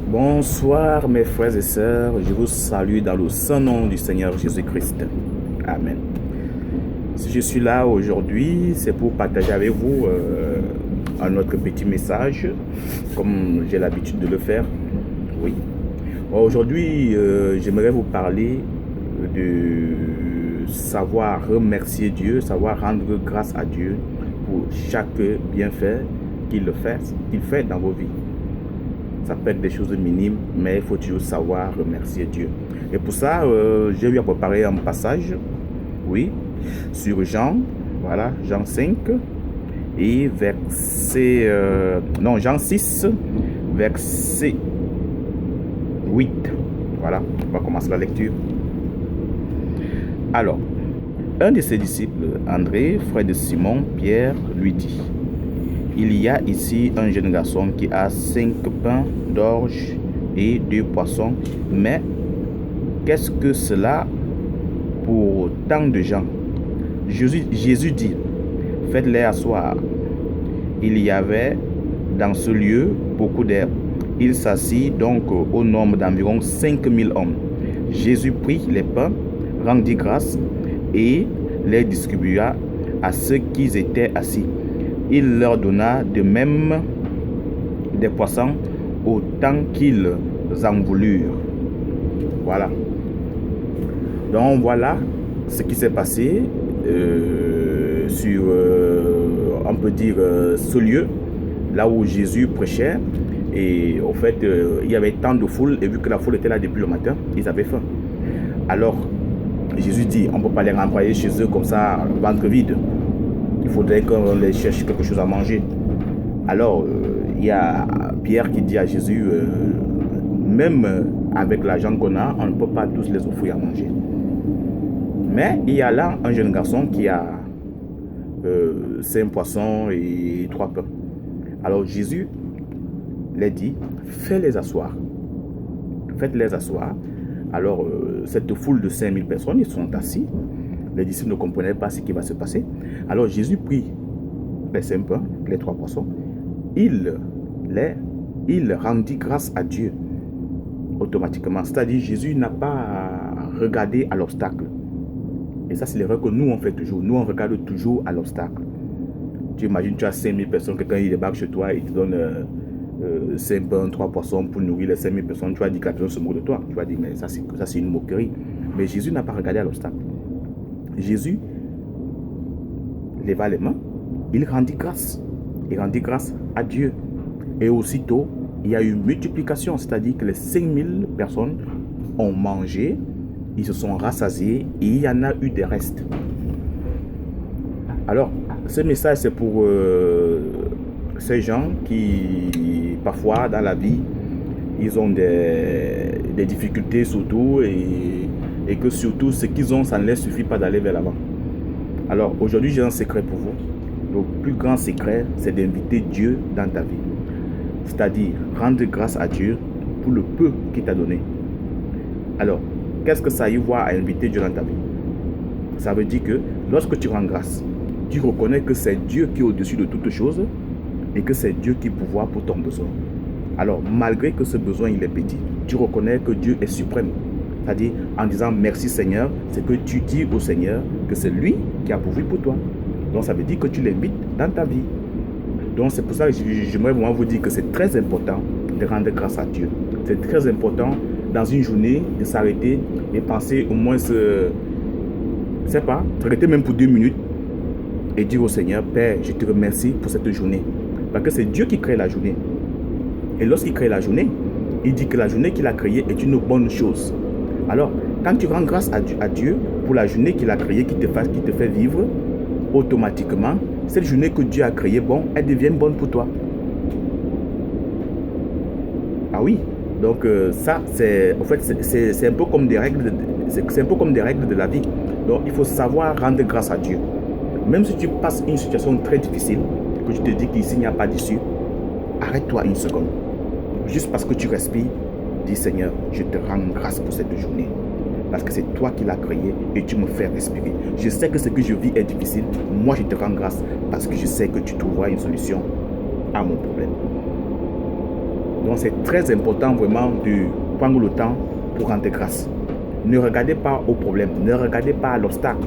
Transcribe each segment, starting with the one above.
Bonsoir mes frères et sœurs, je vous salue dans le saint nom du Seigneur Jésus-Christ. Amen. Si je suis là aujourd'hui, c'est pour partager avec vous un autre petit message, comme j'ai l'habitude de le faire. Oui. Aujourd'hui, j'aimerais vous parler de savoir remercier Dieu, savoir rendre grâce à Dieu pour chaque bienfait qu'il fait dans vos vies. Ça peut être des choses minimes, mais il faut toujours savoir remercier Dieu. Et pour ça, j'ai eu à préparer un passage, oui, sur Jean, voilà, Jean 5, et Jean 6, verset 8. Voilà, on va commencer la lecture. Alors, un de ses disciples, André, frère de Simon, Pierre, lui dit: il y a ici un jeune garçon qui a 5 pains d'orge et 2 poissons, mais qu'est-ce que cela pour tant de gens? Jésus dit: faites-les asseoir. Il y avait dans ce lieu beaucoup d'herbes. Il s'assit donc au nombre d'environ 5000 hommes. Jésus prit les pains, rendit grâce et les distribua à ceux qui étaient assis. Il leur donna de même des poissons autant qu'ils en voulurent. Voilà. Donc voilà ce qui s'est passé sur, on peut dire, ce lieu, là où Jésus prêchait. Et au fait, il y avait tant de foule, et vu que la foule était là depuis le matin, ils avaient faim. Alors, Jésus dit, on ne peut pas les renvoyer chez eux comme ça, ventre vide. Il faudrait qu'on les cherche quelque chose à manger. Alors, il y a Pierre qui dit à Jésus, même avec l'argent qu'on a, on ne peut pas tous les offrir à manger. Mais il y a là un jeune garçon qui a 5 poissons et 3 pains. Alors Jésus les dit, faites-les asseoir. Faites-les asseoir. Alors, cette foule de 5000 personnes, ils sont assis. Les disciples ne comprenaient pas ce qui va se passer. Alors Jésus prit les 5 pains, les 3 poissons. Il rendit grâce à Dieu automatiquement. C'est-à-dire, Jésus n'a pas regardé à l'obstacle. Et ça, c'est l'erreur que nous, on fait toujours. Nous, on regarde toujours à l'obstacle. Tu imagines, tu as 5000 personnes, quelqu'un il débarque chez toi et te donne 5 pains, 3 poissons pour nourrir les 5000 personnes. Tu vas dire que la personne se moque de toi. Tu vas dire, mais ça, c'est une moquerie. Mais Jésus n'a pas regardé à l'obstacle. Jésus leva les mains, il rendit grâce. Il rendit grâce à Dieu. Et aussitôt, il y a eu multiplication, c'est-à-dire que les 5000 personnes ont mangé, ils se sont rassasiés et il y en a eu des restes. Alors, ce message, c'est pour ces gens qui, parfois, dans la vie, ils ont des difficultés surtout et que surtout ce qu'ils ont, ça ne leur suffit pas d'aller vers l'avant. Alors aujourd'hui, j'ai un secret pour vous. Le plus grand secret, c'est d'inviter Dieu dans ta vie. C'est-à-dire rendre grâce à Dieu pour le peu qu'il t'a donné. Alors, qu'est-ce que ça y voit à inviter Dieu dans ta vie? Ça veut dire que lorsque tu rends grâce, tu reconnais que c'est Dieu qui est au-dessus de toutes choses et que c'est Dieu qui pourvoit pour ton besoin. Alors, malgré que ce besoin il est petit, tu reconnais que Dieu est suprême. C'est-à-dire, en disant merci Seigneur, c'est que tu dis au Seigneur que c'est lui qui a pourvu pour toi. Donc, ça veut dire que tu l'invites dans ta vie. Donc, c'est pour ça que j'aimerais vraiment vous dire que c'est très important de rendre grâce à Dieu. C'est très important dans une journée de s'arrêter et penser au moins s'arrêter même pour 2 minutes et dire au Seigneur, Père, je te remercie pour cette journée. Parce que c'est Dieu qui crée la journée. Et lorsqu'il crée la journée, il dit que la journée qu'il a créée est une bonne chose. Alors, quand tu rends grâce à Dieu pour la journée qu'il a créée, qui te fait vivre, automatiquement, cette journée que Dieu a créée, elle devient bonne pour toi. Ah oui, donc ça, c'est un peu comme des règles, c'est un peu comme des règles de la vie. Donc, il faut savoir rendre grâce à Dieu. Même si tu passes une situation très difficile, que tu te dis qu'ici il n'y a pas d'issue, arrête-toi une seconde. Juste parce que tu respires, dis Seigneur, je te rends grâce pour cette journée. Parce que c'est toi qui l'as créé et tu me fais respirer. Je sais que ce que je vis est difficile. Moi, je te rends grâce parce que je sais que tu trouveras une solution à mon problème. Donc c'est très important vraiment de prendre le temps pour rendre grâce. Ne regardez pas au problème, ne regardez pas à l'obstacle.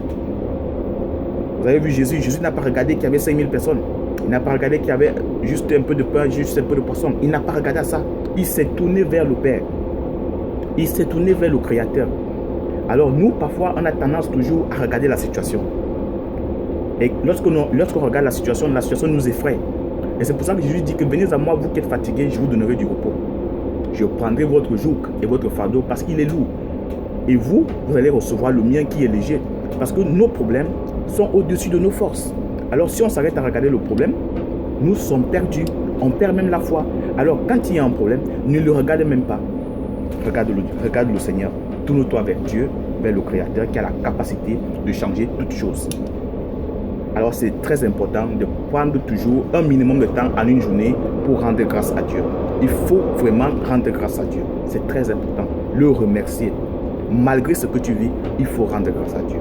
Vous avez vu Jésus, Jésus n'a pas regardé qu'il y avait 5000 personnes. Il n'a pas regardé qu'il y avait juste un peu de pain, juste un peu de poisson. Il n'a pas regardé à ça. Il s'est tourné vers le Père. Il s'est tourné vers le Créateur. Alors nous, parfois, on a tendance toujours à regarder la situation. Et lorsqu'on regarde la situation nous effraie. Et c'est pour ça que Jésus dit que venez à moi, vous qui êtes fatigués, je vous donnerai du repos. Je prendrai votre joug et votre fardeau parce qu'il est lourd. Et vous allez recevoir le mien qui est léger. Parce que nos problèmes sont au-dessus de nos forces. Alors si on s'arrête à regarder le problème, nous sommes perdus. On perd même la foi. Alors quand il y a un problème, ne le regarde même pas. Regarde le Seigneur. Tourne-toi vers Dieu, vers le Créateur qui a la capacité de changer toutes choses. Alors c'est très important de prendre toujours un minimum de temps en une journée pour rendre grâce à Dieu. Il faut vraiment rendre grâce à Dieu. C'est très important. Le remercier. Malgré ce que tu vis, il faut rendre grâce à Dieu.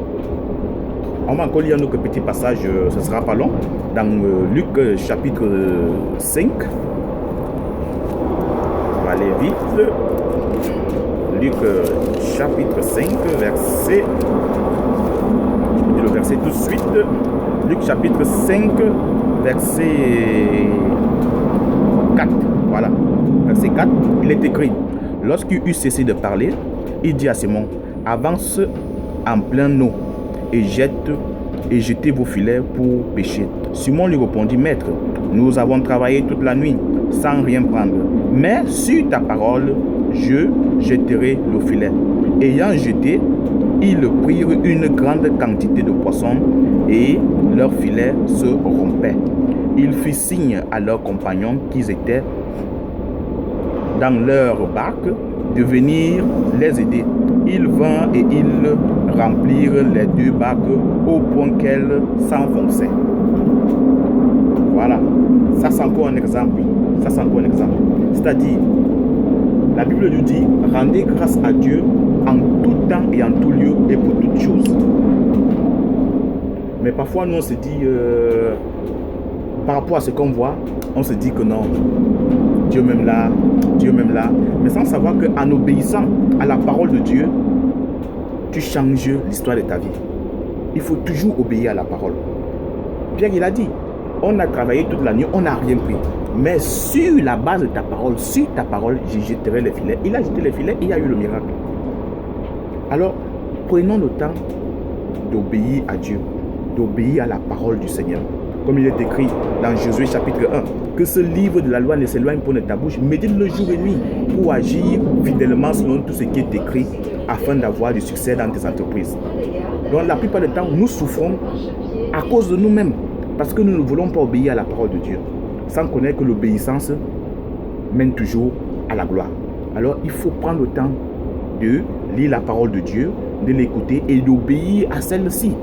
On va encore lire un autre petit passage, ce ne sera pas long, dans Luc chapitre 5. On va aller vite. Luc chapitre 5, verset. Je dis le verset tout de suite. Luc chapitre 5, verset 4. Voilà. Verset 4, il est écrit. Lorsqu'il eut cessé de parler, il dit à Simon, avance en plein eau et jetez vos filets pour pêcher. Simon lui répondit, maître, nous avons travaillé toute la nuit sans rien prendre, mais sur ta parole, je jetterai le filet. Ayant jeté, ils prirent une grande quantité de poissons et leur filet se rompait. Ils firent signe à leurs compagnons qu'ils étaient dans leur barque de venir les aider. Ils vinrent et ils remplirent les deux barques au point qu'elles s'enfonçaient. Voilà, ça c'est encore un exemple. C'est-à-dire, la Bible nous dit, rendez grâce à Dieu en tout temps et en tout lieu et pour toutes choses. Mais parfois, nous on se dit, par rapport à ce qu'on voit, on se dit que non, Dieu m'aime là, mais sans savoir qu'en obéissant à la parole de Dieu, tu changes l'histoire de ta vie. Il faut toujours obéir à la parole. Pierre, il a dit, on a travaillé toute la nuit, on n'a rien pris. Mais sur la base de ta parole, je jetterai les filets. Il a jeté les filets et il y a eu le miracle. Alors, prenons le temps d'obéir à Dieu, d'obéir à la parole du Seigneur. Comme il est écrit dans Josué chapitre 1, que ce livre de la loi ne s'éloigne pas de ta bouche, médite-le jour et nuit pour agir fidèlement selon tout ce qui est écrit afin d'avoir du succès dans tes entreprises. Donc la plupart du temps, nous souffrons à cause de nous-mêmes parce que nous ne voulons pas obéir à la parole de Dieu, sans connaître que l'obéissance mène toujours à la gloire. Alors il faut prendre le temps de lire la parole de Dieu, de l'écouter et d'obéir à celle-ci.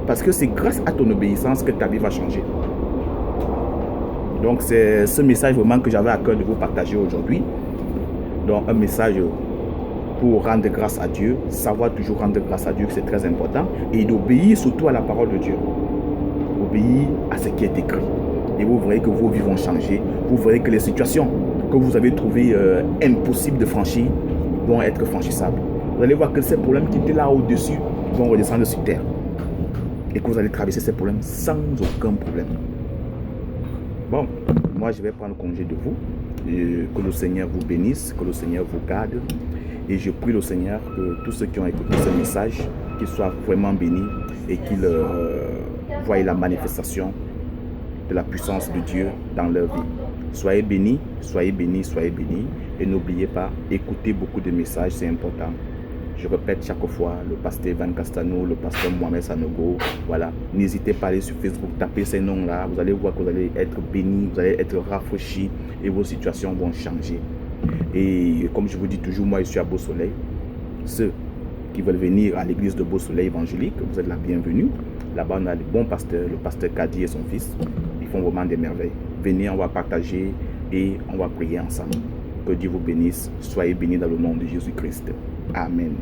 Parce que c'est grâce à ton obéissance que ta vie va changer. Donc c'est ce message vraiment que j'avais à cœur de vous partager aujourd'hui. Donc un message pour rendre grâce à Dieu, savoir toujours rendre grâce à Dieu, c'est très important. Et d'obéir surtout à la parole de Dieu. Obéir à ce qui est écrit. Et vous verrez que vos vies vont changer. Vous verrez que les situations que vous avez trouvées impossibles de franchir vont être franchissables. Vous allez voir que ces problèmes qui étaient là au-dessus vont redescendre sur terre. Et que vous allez traverser ces problèmes sans aucun problème. Bon, moi je vais prendre congé de vous. Que le Seigneur vous bénisse, que le Seigneur vous garde. Et je prie le Seigneur que tous ceux qui ont écouté ce message, qu'ils soient vraiment bénis et qu'ils voient la manifestation de la puissance de Dieu dans leur vie. Soyez bénis, soyez bénis, soyez bénis. Et n'oubliez pas, écoutez beaucoup de messages, c'est important. Je répète chaque fois, le pasteur Ivan Castano, le pasteur Mohamed Sanogo, voilà. N'hésitez pas à aller sur Facebook, tapez ces noms-là. Vous allez voir que vous allez être bénis, vous allez être rafraîchis et vos situations vont changer. Et comme je vous dis toujours, moi je suis à Beau Soleil. Ceux qui veulent venir à l'église de Beau Soleil évangélique, vous êtes la bienvenue. Là-bas, on a les bons pasteurs, le pasteur Kadi et son fils. Ils font vraiment des merveilles. Venez, on va partager et on va prier ensemble. Que Dieu vous bénisse. Soyez bénis dans le nom de Jésus-Christ. Amen.